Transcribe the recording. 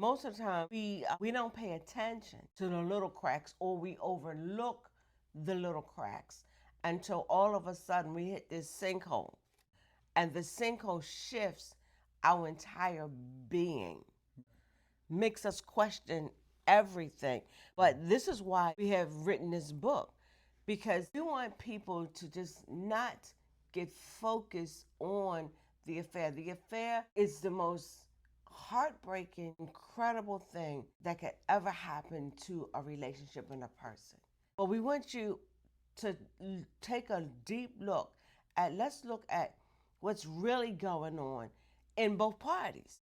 most of the time we don't pay attention to the little cracks, or we overlook the little cracks until all of a sudden we hit this sinkhole, and the sinkhole shifts our entire being, makes us question everything. But this is why we have written this book, because we want people to just not get focused on the affair. The affair is the most heartbreaking, incredible thing that could ever happen to a relationship and a person. But we want you to take a deep look let's look at what's really going on in both parties.